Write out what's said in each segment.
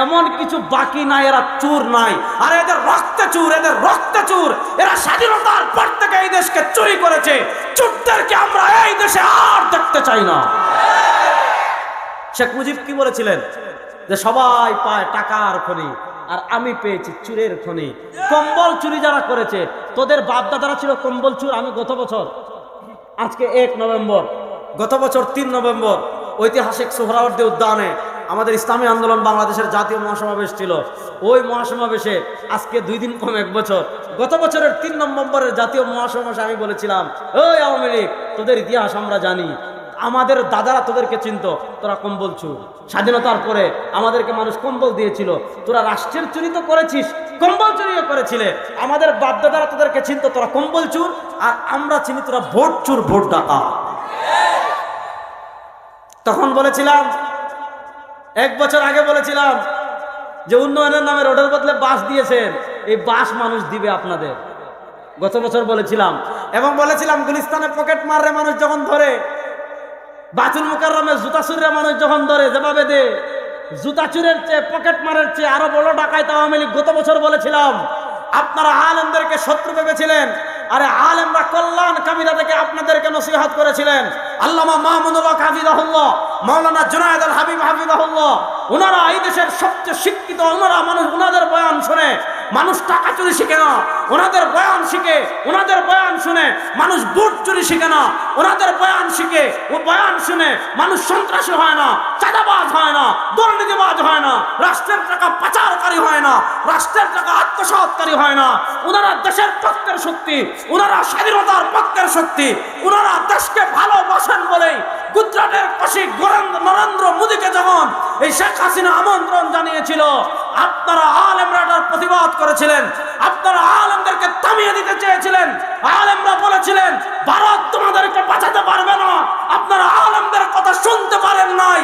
এমন কিছু বাকি নাই, এরা চোর নাই। আর এদের রক্তে চোর, এদের রক্তে চোর। এরা স্বাধীনতার পর থেকে এই দেশকে চুরি করেছে। চোরদেরকে আমরা এই দেশে আর দেখতে চাই না। শেখ মুজিব কি বলেছিলেন? যে সবাই পায় টাকার খনি, আর আমি পেয়েছি চুরের খনি। কম্বল চুরি যারা করেছে, তোদের বাপ দাদারা ছিল কম্বল চুর। আমি গত বছর, আজকে 1 নভেম্বর, গত বছর 3 নভেম্বর ঐতিহাসিক সোহরাওয়ার্দী উদ্যানে আমাদের ইসলামী আন্দোলন বাংলাদেশের জাতীয় মহাসমাবেশ ছিল। ওই মহাসমাবেশে আজকে 2 দিন কম 1 বছর, গত বছরের 3 নভেম্বরের জাতীয় মহাসমাবেশে আমি বলেছিলাম, ওই আওয়ামী লীগ, তোদের ইতিহাস আমরা জানি, আমাদের দাদারা তোদেরকে চিনত, তোরা কম্বল চুর। স্বাধীনতার পরে আমাদেরকে মানুষ কম্বল দিয়েছিল, তোরা রাষ্ট্রের চুরি তো করেছিস, কম্বল চুরিও করেছিলে। আমাদের বাপ দাদারা তোদেরকে চিনত, তোরা কম্বল চুর। আর আমরা চিনি তোরা ভোট চুর, ভোট ডাকা। তখন বলেছিলাম, 1 বছর আগে বলেছিলাম যে উন্নয়নের নামে রোডের বদলে বাস দিয়েছেন, এই বাস মানুষ দিবে আপনাদের। গত বছর বলেছিলাম, এবং বলেছিলাম গুলিস্তানে পকেট মাররে মানুষ যখন ধরে, বাতুল মুকাররমে জুতা চুরের মানুষ যখন ধরে, যেভাবে দে জুতা চুরের চেয়ে, পকেট মারের চেয়ে আরো বড় ডাকাইত আওয়ামী লীগ। গত বছর বলেছিলাম, আপনারা আলেমদেরকে শত্রু ভেবেছিলেন, আরে আলেমরা কল্যাণকামীরা থেকে আপনাদেরকে নসিহত করেছিলেন। আল্লামা মামুনুল হক হাফিজাহুল্লাহ, মাওলানা জুনায়েদ আল হাবিব হাফিজাহুল্লাহ, ওনারা এই দেশের সবচেয়ে শিক্ষিত। ওনারা মানুষ, ওনাদের বয়ান শুনে মানুষ টাকা চুরি শিখে না, ওনাদের বয়ান শিখে, ওনাদের বয়ান শুনে মানুষ বুট চুরি শিখে না, ওনাদের বয়ান শিখে ও বয়ান শুনে মানুষ সন্ত্রাসী হয় না, চাঁদাবাজ হয় না, দুর্নীতিবাজ হয় না, রাষ্ট্রের টাকা পাচারকারী হয় না, রাষ্ট্রের টাকা আত্মসাৎকারী হয় না। ওনারা দেশের পক্ষের শক্তি, ওনারা স্বাধীনতার পক্ষের শক্তি, ওনারা দেশকে ভালোবাসেন বলেই গুজরাটের কশিক নরেন্দ্র মোদীকে যখন এই শেখ হাসিনা আমন্ত্রণ জানিয়েছিল, আপনারা আলেমরা এটার প্রতিবাদ করেছিলেন, আপনারা আলেমদেরকে থামিয়ে দিতে চেয়েছিলেন। আলেমরা বলেছিলেন ভারত তোমাদেরকে বাঁচাতে পারবে না। আপনারা আলেমদের কথা শুনতে পারেন নাই,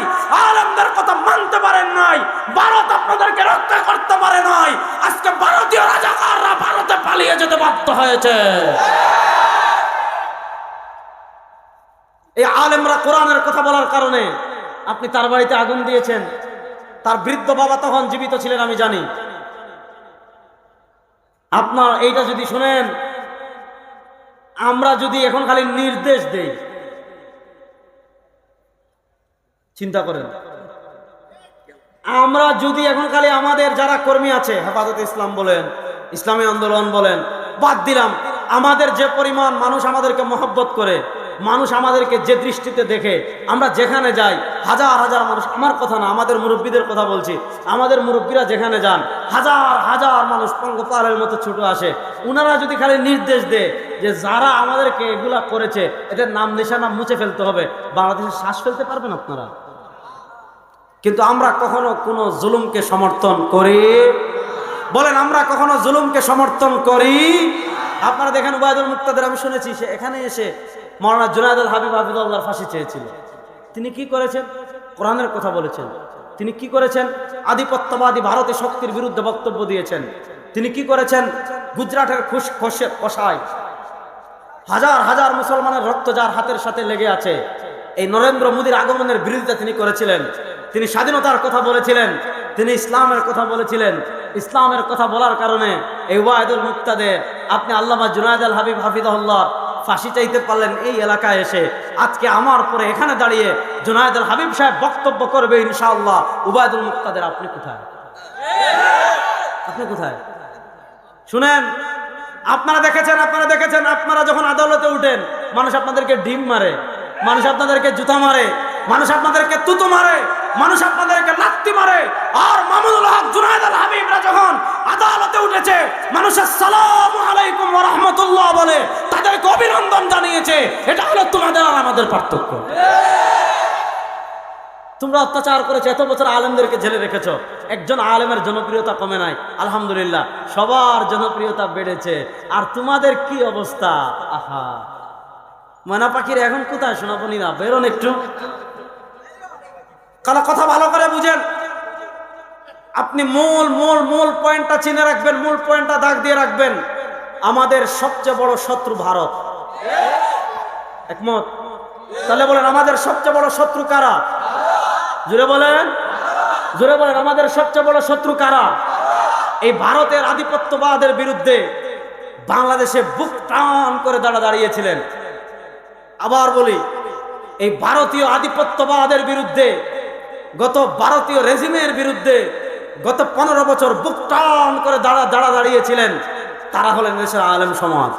আলেমদের কথা মানতে পারেন নাই, ভারত আপনাদেরকে রক্ষা করতে পারে নাই। আজকে ভারতীয় রাজাকাররা ভারতে পালিয়ে যেতে বাধ্য হয়েছে। এই আলেমরা কোরআনের কথা বলার কারণে আপনি তার বাড়িতে আগুন দিয়েছেন। তার বৃদ্ধ বাবা তখন জীবিত ছিলেন, আমি জানি। আপনার এইটা যদি শুনেন, আমরা যদি এখন খালি নির্দেশ দেই, চিন্তা করেন, আমরা যদি এখন খালি আমাদের যারা কর্মী আছে, হেফাজতে ইসলাম বলেন, ইসলামী আন্দোলন বলেন, বাদ দিলাম, আমাদের যে পরিমাণ মানুষ আমাদেরকে মহব্বত করে, মানুষ আমাদেরকে যে দৃষ্টিতে দেখে, আমরা যেখানে যাই হাজার হাজার মানুষ, আমার কথা না, আমাদের মুরব্বীদের কথা বলছি, আমাদের মুরব্বীরা যেখানে যান হাজার হাজার মানুষ পঙ্গপালের মতো ছুটে আসে। ওনারা যদি খালি নির্দেশ দেয় যে যারা আমাদেরকে এগুলা করেছে এদের নাম নিশানা মুছে ফেলতে হবে, বাংলাদেশে শ্বাস ফেলতে পারবেন আপনারা? কিন্তু আমরা কখনো কোনো জুলুমকে সমর্থন করি? বলেন, আমরা কখনো জুলুমকে সমর্থন করি? আপনারা দেখেন উবায়দুল মুক্তাদের, আমি শুনেছি সে এখানে এসে মাওলানা জুনায়েদ আল হাবিব হাফিজাহুল্লাহর ফাঁসি চেয়েছিল। তিনি কি করেছেন? কোরআনের কথা বলেছেন। তিনি কি করেছেন? আধিপত্যবাদী ভারতের শক্তির বিরুদ্ধে বক্তব্য দিয়েছেন। তিনি কি করেছেন? গুজরাটের কষায় হাজার হাজার মুসলমানের রক্ত যার হাতের সাথে লেগে আছে, এই নরেন্দ্র মোদীর আগমনের বিরোধিতা তিনি করেছিলেন। তিনি স্বাধীনতার কথা বলেছিলেন, তিনি ইসলামের কথা বলেছিলেন। ইসলামের কথা বলার কারণে এই ওয়াহিদুল মুক্তাদের, আপনি আল্লামা জুনায়েদ আল হাবিব হাফিজাহুল্লাহ ফাঁসি চাইতে পারলেন এই এলাকায় এসে। আজকে আমার পরে এখানে দাঁড়িয়ে জুনায়েদ আল হাবিব সাহেব বক্তব্য করবে ইনশাআল্লাহ। ওবায়দুল মুক্তাদের আপনি কোথায়? আপনি কোথায়? শুনেন, আপনারা দেখেছেন, আপনারা যখন আদালতে উঠেন মানুষ আপনাদেরকে ডিম মারে, মানুষ আপনাদেরকে জুতা মারে, মানুষ আপনাদেরকে তুতু মারে, মানুষ আপনাদেরকে লাত্তি মারে। আর মামুনুল হক, জুনায়েদ আল হাবিবরা যখন আদালতে উঠেছে মানুষ আসসালামু আলাইকুম ওয়া রাহমাতুল্লাহ বলে তাদেরকে অভিনন্দন জানিয়েছে। এটা হলো তোমাদের আর আমাদের পার্থক্য। তোমরা অত্যাচার করেছো, এত বছর আলেমদেরকে জেলে রেখেছো, একজন আলেমের জনপ্রিয়তা কমে নাই। আলহামদুলিল্লাহ, সবার জনপ্রিয়তা বেড়েছে। আর তোমাদের কি অবস্থা? আহা, ময়না পাখির এখন কোথায়? শোনাবনি না, বেরোন একটু। কারণ কথা ভালো করে বুঝেন, আপনি মূল পয়েন্টটা চিনে রাখবেন, মূল পয়েন্টটা দাগ দিয়ে রাখবেন। আমাদের সবচেয়ে বড় শত্রু ভারত। একমত? তাহলে বলেন, আমাদের সবচেয়ে বড় শত্রু কারা? জুড়ে বলেন। জোরে বলেন, আমাদের সবচেয়ে বড় শত্রু কারা? এই ভারতের আধিপত্যবাদের বিরুদ্ধে বাংলাদেশে বুক টান করে দাঁড়িয়েছিলেন। আবার বলি, এই ভারতীয় আধিপত্যবাদের বিরুদ্ধে, গত ভারতীয় রেজিমের বিরুদ্ধে গত 15 বছর বুক টান করে দাঁড়িয়েছিলেন তারা হলেন দেশের আলেম সমাজ।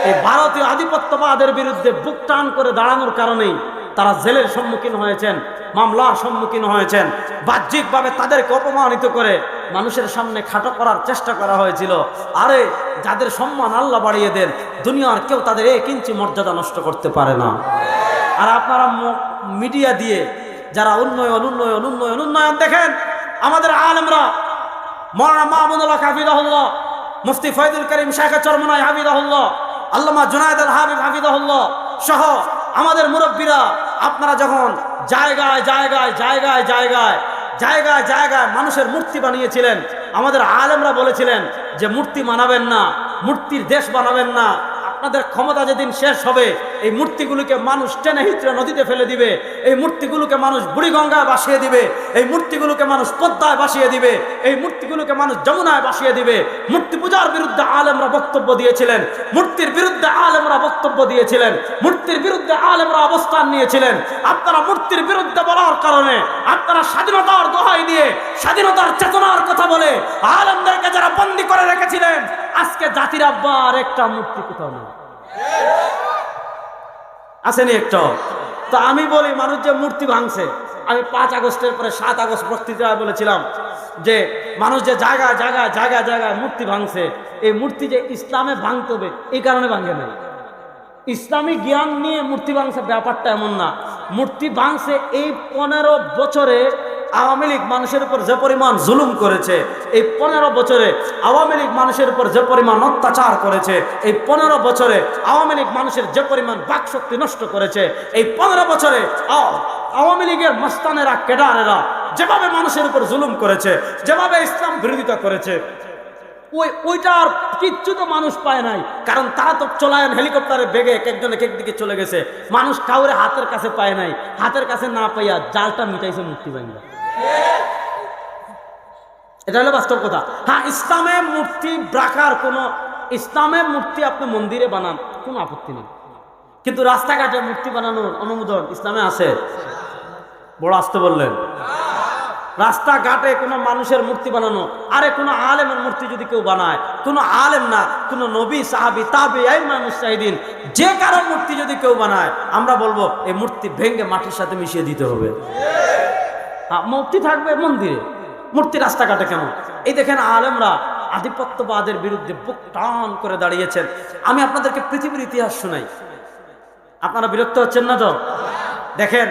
এই ভারতীয় আধিপত্যবাদের বিরুদ্ধে বুক টান করে দাঁড়ানোর কারণেই তারা জেলের সম্মুখীন হয়েছেন, মামলার সম্মুখীন হয়েছেন। বাহ্যিকভাবে তাদেরকে অপমানিত করে মানুষের সামনে খাটো করার চেষ্টা করা হয়েছিল। আরে যাদের সম্মান আল্লাহ বাড়িয়ে দেন, দুনিয়ার কেউ তাদের 1 ইঞ্চি মর্যাদা নষ্ট করতে পারে না। আর আপনারা মিডিয়া দিয়ে যারা উন্নয়ন উন্নয়ন উন্নয়ন উন্নয়ন দেখেন, আমাদের আলেমরা মাওলানা মাহমুদুল্লাহ হাফিজাহুল্লাহ, মুফতি ফয়জুল করিম শাইখ চরমনাই হাফিজাহুল্লাহ, আল্লামা জুনায়েদ আল হাবিব হাফিজাহুল্লাহ সহ আমাদের মুরব্বীরা, আপনারা যখন জায়গায় জায়গায় জায়গায় জায়গায় জায়গায় জায়গায় মানুষের মূর্তি বানিয়েছিলেন, আমাদের আলেমরা বলেছিলেন যে মূর্তি বানাবেন না, মূর্তির দেশ বানাবেন না। আপনাদের ক্ষমতা যেদিন শেষ হবে, এই মূর্তিগুলোকে মানুষ টেনে হিচড়ে নদীতে ফেলে দিবে, এই মূর্তিগুলোকে মানুষ বুড়িগঙ্গায় ভাসিয়ে দিবে, এই মূর্তিগুলোকে মানুষ পদ্মায় ভাসিয়ে দিবে, এই মূর্তিগুলোকে মানুষ যমুনায় ভাসিয়ে দিবে। মূর্তি পূজার বিরুদ্ধে আলেমরা বক্তব্য দিয়েছিলেন, মূর্তির বিরুদ্ধে আলেমরা বক্তব্য দিয়েছিলেন, মূর্তির বিরুদ্ধে আলেমরা অবস্থান নিয়েছিলেন। আপনারা মূর্তির বিরুদ্ধে বলার কারণে, আপনারা স্বাধীনতার দোহাই দিয়ে স্বাধীনতার চেতনার কথা বলে আলেমদেরকে যারা বন্দী করে রেখেছিলেন, আজকে জাতির আব্বার একটা মূর্তি কোথাও নেই, আসেনি একটা। তো আমি বলি, মানুষ যে মূর্তি ভাঙছে, আমি 5 আগস্টের পরে 7 আগস্ট বক্তৃতায় বলেছিলাম যে মানুষ যে জায়গায় জায়গায় জায়গায় জায়গায় মূর্তি ভাঙছে, এই মূর্তি যে ইসলামে ভাঙতে হবে এই কারণে ভাঙে নাই। ইসলামী জ্ঞান নিয়ে মূর্তি ভাঙছে ব্যাপারটা এমন না। মূর্তি ভাঙছে এই 15 বছরে আওয়ামী লীগ মানুষের উপর যে পরিমাণ জুলুম করেছে, এই 15 বছরে আওয়ামী লীগ মানুষের উপর যে পরিমাণ অত্যাচার করেছে, এই 15 বছরে আওয়ামী লীগ মানুষের যে পরিমাণ বাকশক্তি নষ্ট করেছে, এই 15 বছরে আওয়ামী লীগের মস্তানেরা, কেডারেরা যেভাবে মানুষের উপর জুলুম করেছে, যেভাবে ইসলাম বিরোধিতা করেছে, ওইটার কিচ্ছু তো মানুষ পায় নাই। কারণ তারা তো চলায়ন হেলিকপ্টারে বেগে একজন এক দিকে চলে গেছে, মানুষ কাউরে হাতের কাছে পায় নাই। হাতের কাছে না পাইয়া জালটা মিটাইছে মূর্তি ভাঙা। এটা হলো বাস্তব কথা। হ্যাঁ, ইসলামে মূর্তি রাখার কোনো, ইসলামে মূর্তি আপনি মন্দিরে বানান, কোনো আপত্তি নেই, কিন্তু রাস্তাঘাটে মূর্তি বানানোর অনুমোদন ইসলামে আছে? বড় আসতে বললেন। রাস্তাঘাটে কোনো মানুষের মূর্তি বানানো, আরে কোনো আলেমের মূর্তি যদি কেউ বানায়, কোনো আলেম না, কোনো নবী, সাহাবী, তাবেঈন, মুজতাহিদিন, যে কারো মূর্তি যদি কেউ বানায়, আমরা বলবো এই মূর্তি ভেঙে মাটির সাথে মিশিয়ে দিতে হবে। মূর্তি থাকবে মন্দিরে, মূর্তি রাস্তাঘাটে কেন? এই দেখেন, আলেমরা আধিপত্যবাদের বিরুদ্ধে বুক টান করে দাঁড়িয়েছেন। আমি আপনাদেরকে পৃথিবীর ইতিহাস শোনাই, আপনারা বিরক্ত হচ্ছেন না তো? দেখেন,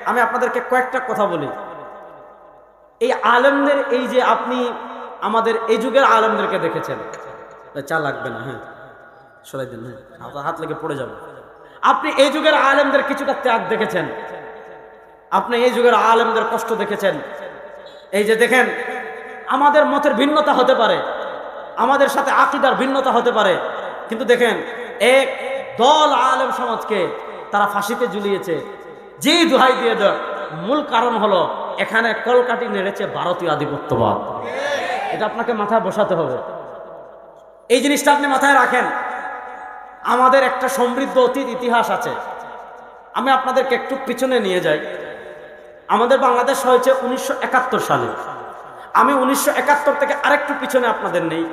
আমি আপনাদেরকে কয়েকটা কথা বলি। এই আলেমদের, এই যে আপনি আমাদের এই যুগের আলেমদেরকে দেখেছেন, চা লাগবে না, হ্যাঁ সরাই দিন, হ্যাঁ হাত লেগে পড়ে যাবে। আপনি এই যুগের আলেমদের কিছুটা ত্যাগ দেখেছেন, আপনি এই যুগের আলেমদের কষ্ট দেখেছেন। এই যে দেখেন, আমাদের মতের ভিন্নতা হতে পারে, আমাদের সাথে আকীদার ভিন্নতা হতে পারে, কিন্তু দেখেন এক দল আলেম সমাজকে তারা ফাঁসিতে ঝুলিয়েছে। যে দোহাই দিয়ে দেয়, মূল কারণ হলো এখানে কলকাঠি নেড়েছে ভারতীয় আধিপত্যবাদ। এটা আপনাকে মাথায় বসাতে হবে, এই জিনিসটা আপনি মাথায় রাখেন। আমাদের একটা সমৃদ্ধ অতীত ইতিহাস আছে। আমি আপনাদেরকে একটু পিছনে নিয়ে যাই। আমাদের বাংলাদেশ হয়েছে 1971 সালে। আমি 1971 থেকে আরেকটু পিছনে আপনাদের নেই।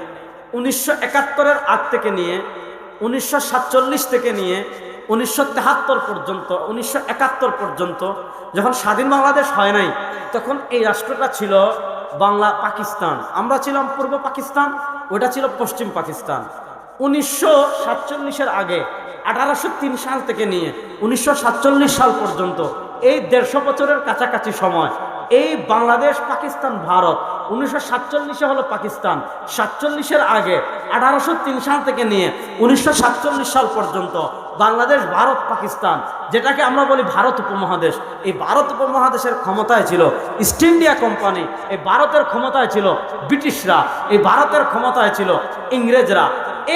1971-এর আগ থেকে নিয়ে 1947 থেকে নিয়ে 1973 পর্যন্ত, 1971 পর্যন্ত যখন স্বাধীন বাংলাদেশ হয় নাই, তখন এই রাষ্ট্রটা ছিল বাংলা পাকিস্তান, আমরা ছিলাম পূর্ব পাকিস্তান, ওটা ছিল পশ্চিম পাকিস্তান। 1947-এর আগে 1803 সাল থেকে নিয়ে 1947 সাল পর্যন্ত এই 150 বছরের কাছাকাছি সময় এই বাংলাদেশ, পাকিস্তান, ভারত, 1947-এ হলো পাকিস্তান, 47-এর আগে 1803 সাল থেকে নিয়ে 1947 সাল পর্যন্ত বাংলাদেশ, ভারত, পাকিস্তান, যেটাকে আমরা বলি ভারত উপমহাদেশ, এই ভারত উপমহাদেশের ক্ষমতায় ছিল ইস্ট ইন্ডিয়া কোম্পানি, এই ভারতের ক্ষমতায় ছিল ব্রিটিশরা, এই ভারতের ক্ষমতায় ছিল ইংরেজরা।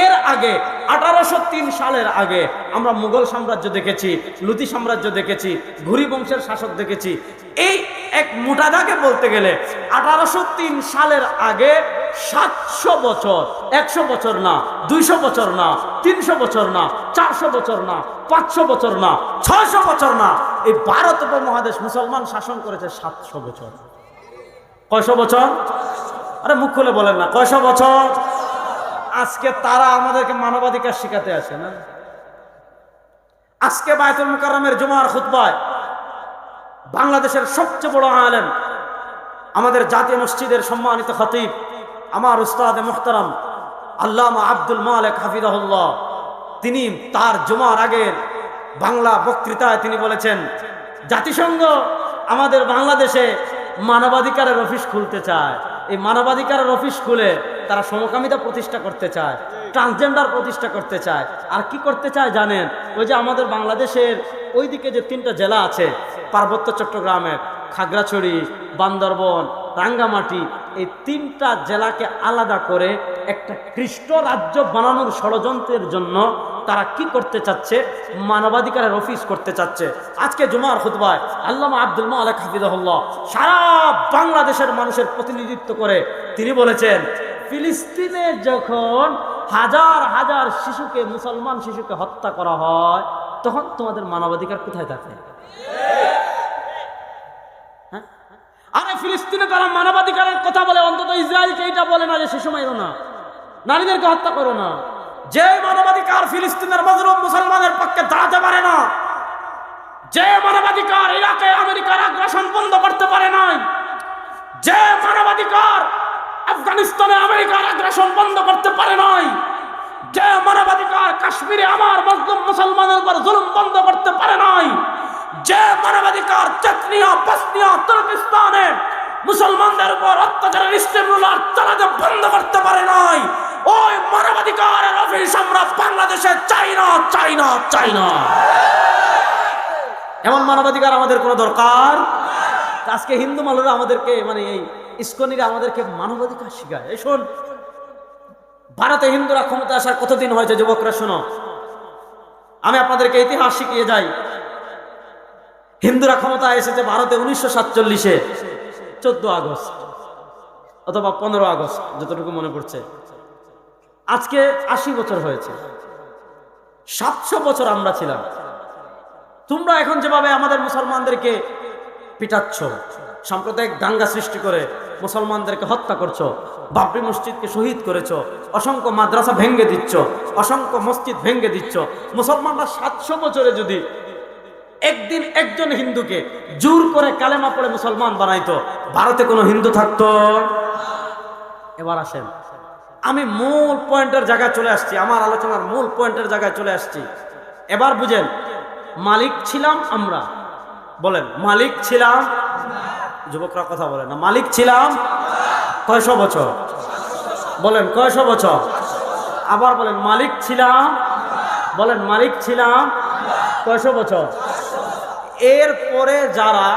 এর আগে 1803 সালের আগে আমরা মুঘল সাম্রাজ্য দেখেছি, লুতি সাম্রাজ্য দেখেছি, ঘুরি বংশের শাসক দেখেছি। এই এক মোটা দাগে বলতে গেলে 1803 সালের আগে 700 বছর, 100 বছর না, 200 বছর না, 300 বছর না, 400 বছর না, 500 বছর না, 600 বছর না, এই ভারত উপমহাদেশ মুসলমান শাসন করেছে 700 বছর। কয়শো বছর? আরে মুখ খুলে বলেন না, কয়শো বছর? আজকে তারা আমাদেরকে মানবাধিকার শিখাতে আসে না। আজকে বায়তুল মুকাররমের জুমার খুতবায় বাংলাদেশের সবচেয়ে বড় আলেম, আমাদের জাতীয় মসজিদের সম্মানিত খতিব, আমার উস্তাদ মুহতারাম আল্লামা আব্দুল মালিক হাফিজাহুল্লাহ, তিনি তার জুমার আগের বাংলা বক্তৃতায় তিনি বলেছেন, জাতিসংঘ আমাদের বাংলাদেশে মানবাধিকারের অফিস খুলতে চায়। এই মানবাধিকারের অফিস খুলে তারা সমকামিতা প্রতিষ্ঠা করতে চায়, ট্রান্সজেন্ডার প্রতিষ্ঠা করতে চায়। আর কি করতে চায় জানেন? ওই যে আমাদের বাংলাদেশের ওইদিকে যে 3টা জেলা আছে, পার্বত্য চট্টগ্রামের, খাগড়াছড়ি, বান্দরবন, রাঙ্গামাটি, এই 3টা জেলাকে আলাদা করে একটা খ্রিস্ট রাজ্য বানানোর ষড়যন্ত্রের জন্য তারা কি করতে চাচ্ছে? মানবাধিকারের অফিস করতে চাচ্ছে। আজকে জুমার খুতবায় আল্লামা আব্দুল মালিক হাফিজাহুল্লাহ সারা বাংলাদেশের মানুষের প্রতিনিধিত্ব করে তিনি বলেছেন, ফিলিস্তিনে যখন হাজার হাজার শিশুকে, মুসলমান শিশুকে হত্যা করা হয়, তখন তোমাদের মানবাধিকার কোথায় থাকে? আরে ফিলিস্তিনে তারা মানবাধিকারের কথা বলে, অন্তত ইসরায়েলকে এটা বলে না যে শিশু মারো না, নারীদেরকে হত্যা করো না। যে মানবাধিকার ফিলিস্তিনের মজলুম মুসলমানের পক্ষে দাঁড়াতে পারে না, যে মানবাধিকার ইরাকে আমেরিকার আগ্রাসন বন্ধ করতে পারে নাই, যে মানবাধিকার আফগানিস্তানে আমেরিকার আগ্রাসন বন্ধ করতে পারে নাই, যে মানবাধিকার কাশ্মীরে আমার মজলুম মুসলমানের উপর জুলুম বন্ধ করতে পারে নাই, যে মানবাধিকার চেচনিয়া, বসনিয়া, তুর্কিস্তানে মুসলমানদের উপর অত্যাচারের স্টিমুলার চালাতে বন্ধ করতে পারে নাই, ওই মানবাধিকারের অফিস আমরা বাংলাদেশে চাই না, চাই না, চাই না। এমন মানবাধিকার আমাদের কোনো দরকার? আজকে হিন্দু মালুরা আমাদেরকে, মানে এই ইস্কনিরা আমাদেরকে মানবাধিকার শিখায়। এই শোন, ভারতে হিন্দুরা ক্ষমতা আসার কতদিন হয়েছে? যুবকরা শোনো, আমি আপনাদেরকে ইতিহাস শিখিয়ে যাই। হিন্দুরা ক্ষমতায় এসেছে ভারতে 1947-এ 14 আগস্ট অথবা 15 আগস্ট, যতটুকু মনে পড়ছে। আজকে 80 বছর হয়েছে। 700 বছর আমরা ছিলাম। তোমরা এখন যেভাবে আমাদের মুসলমানদেরকে পিটাচ্ছ, সাম্প্রদায়িক দাঙ্গা সৃষ্টি করে মুসলমানদেরকে হত্যা করছো, বাবরি মসজিদকে শহীদ করেছো, অসংখ্য মাদ্রাসা ভেঙ্গে দিচ্ছ, অসংখ্য মসজিদ ভেঙ্গে দিচ্ছ, মুসলমানরা 700 বছরে যদি একদিন একজন হিন্দুকে জোর করে কালেমা পড়ে মুসলমান বানাইতো, ভারতে কোনো হিন্দু থাকতো? এবার আসেন, আমি মূল পয়েন্টের জায়গায় চলে আসছি, আমার আলোচনার মূল পয়েন্টের জায়গায় চলে আসছি। এবার বুঝেন, মালিক ছিলাম আমরা, বলেন মালিক ছিলাম। যুবকরা কথা বলেন না, মালিক ছিলাম কয়শো বছর? বলেন কয়শো বছর? আবার বলেন মালিক ছিলাম, বলেন মালিক ছিলাম কয়শো বছর? এরপরে যারা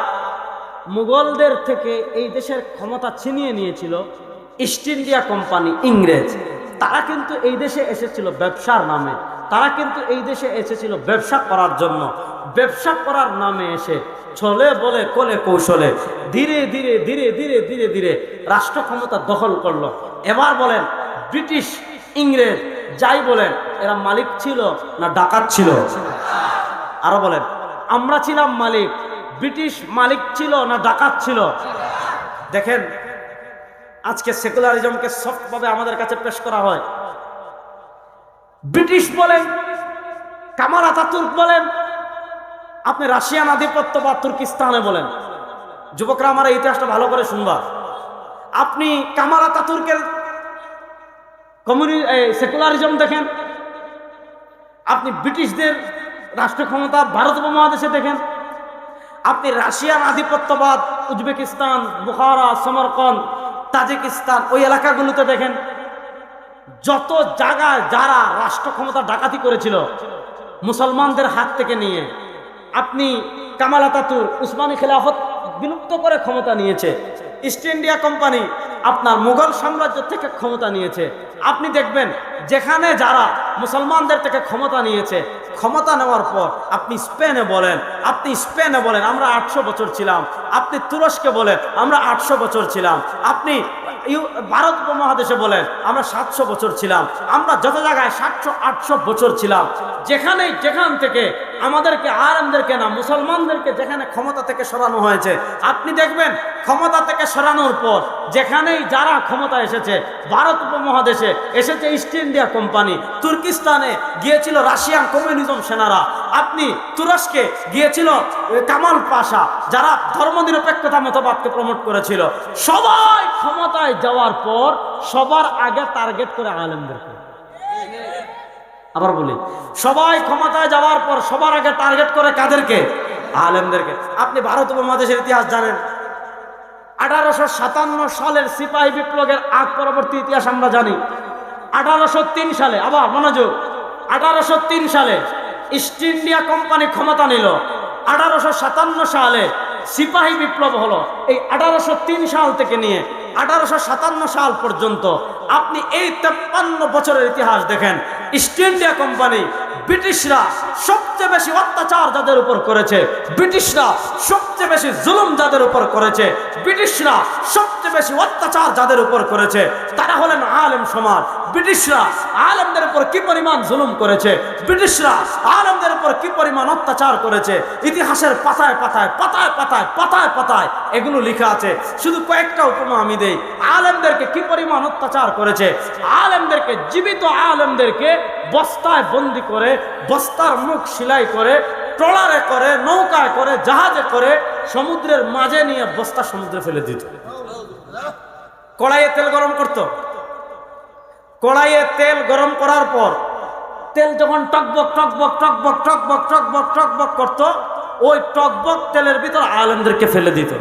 মুঘলদের থেকে এই দেশের ক্ষমতা ছিনিয়ে নিয়েছিল, ইস্ট ইন্ডিয়া কোম্পানি, ইংরেজ, তারা কিন্তু এই দেশে এসেছিল ব্যবসার নামে, তারা কিন্তু এই দেশে এসেছিল ব্যবসা করার জন্য। ব্যবসা করার নামে এসে ছলে বলে কোলে কৌশলে ধীরে ধীরে ধীরে ধীরে ধীরে ধীরে রাষ্ট্র ক্ষমতা দখল করলো। এবার বলেন, ব্রিটিশ, ইংরেজ যাই বলেন, এরা মালিক ছিল না ডাকাত ছিল? আরো বলেন, আমরা ছিলাম মালিক, ব্রিটিশ মালিক ছিল না ডাকাত ছিল? দেখেন, আজকে সেকুলারিজমকে সফটভাবে আমাদের কাছে পেশ করা হয়। ব্রিটিশ বলেন, কামাল আতাতুর্ক বলেন, আপনি রাশিয়ান আধিপত্য বা তুর্কিস্তানে বলেন, যুবকরা আমার এই ইতিহাসটা ভালো করে শুনবা। আপনি কামাল আতাতুর্কের সেকুলারিজম দেখেন, আপনি ব্রিটিশদের রাষ্ট্র ক্ষমতা ভারত উপমহাদেশে দেখেন, আপনি রাশিয়ান আধিপত্যবাদ উজবেকিস্তান, বুখারা, সমরকন্দ, তাজিকিস্তান ওই এলাকাগুলোতে দেখেন। যত জায়গায় যারা রাষ্ট্র ক্ষমতা ডাকাতি করেছিল মুসলমানদের হাত থেকে নিয়ে, আপনি কামাল আতাতুর্ক উসমানী খেলাফত বিলুপ্ত করে ক্ষমতা নিয়েছে, ইস্ট ইন্ডিয়া কোম্পানি আপনার মুঘল সাম্রাজ্য থেকে ক্ষমতা নিয়েছে। আপনি দেখবেন যেখানে যারা মুসলমানদের থেকে ক্ষমতা নিয়েছে, ক্ষমতা নেওয়ার পর আপনি স্পেনে বলেন আমরা 800 বছর ছিলাম, আপনি তুরস্কে বলেন আমরা 800 বছর ছিলাম, আপনি ভারত উপমহাদেশে বলেন আমরা 700 বছর ছিলাম, আমরা যত জায়গায় 700-800 বছর ছিলাম, যেখান থেকে আমাদেরকে আলেমদেরকে না মুসলমানদেরকে যেখানে ক্ষমতা থেকে সরানো হয়েছে, আপনি দেখবেন ক্ষমতা থেকে সরানোর পর যেখানেই যারা ক্ষমতা এসেছে, ভারত উপমহাদেশে এসেছে ইস্ট ইন্ডিয়া কোম্পানি, তুর্কিস্তানে গিয়েছিল রাশিয়ান কমিউনিজম সেনারা, আপনি তুরস্কে গিয়েছিল কামাল পাশা, যারা ধর্মনিরপেক্ষতা মতবাদকে প্রমোট করেছিল। সবাই ক্ষমতায় যাওয়ার পর সবার আগে টার্গেট করে আলেমদেরকে। আবার বলি, সবাই ক্ষমতায় যাওয়ার পর সবার আগে টার্গেট করে কাদেরকে? আলেমদেরকে। আপনি ভারত উপমহাদেশের ইতিহাস জানেন, 1857 সালের সিপাহী বিপ্লবের আগ পরবর্তী ইতিহাস আমরা জানি। 1803 সালে, আবার মনোযোগ, 1803 সালে ইস্ট ইন্ডিয়া কোম্পানি ক্ষমতা নিল, 1857 সালে সিপাহী বিপ্লব হলো। এই 1803 সাল থেকে নিয়ে 1857 সাল পর্যন্ত আপনি এই 53 বছরের ইতিহাস দেখেন, ইস্ট ইন্ডিয়া কোম্পানি, ব্রিটিশরা সবচেয়ে বেশি অত্যাচার যাদের উপর করেছে, ব্রিটিশরা সবচেয়ে বেশি জুলুম যাদের উপর করেছে, ব্রিটিশরা সবচেয়ে বেশি অত্যাচার যাদের উপর করেছে, তারা হলেন আলেম সমাজ। ব্রিটিশরা আলেমদের উপর কি পরিমাণ জুলুম করেছে, ব্রিটিশরা আলেমদের উপর কি পরিমাণ অত্যাচার করেছে, ইতিহাসের পাতায় পাতায় পাতায় পাতায় পাতায় পাতায় এগুলো লেখা আছে। শুধু কয়েকটা উপমা আমি দেই, আলেমদেরকে কি পরিমাণ অত্যাচার করেছে। আলেমদেরকে, জীবিত আলেমদেরকে বস্তায় বন্দি করে, বস্তার মুখ সেলাই করে, ট্রলারে করে, নৌকায় করে, জাহাজে করে সমুদ্রের মাঝে নিয়ে বস্তা সমুদ্রে ফেলে দিত। কড়াইয়ে তেল গরম করত, কড়াইয়ে তেল গরম করার পর তেল যখন টকবক টকবক টকবক টকবক টকবক টকবক করত, ওই টকবক তেলের ভিতর আলেমদেরকে ফেলে দিত।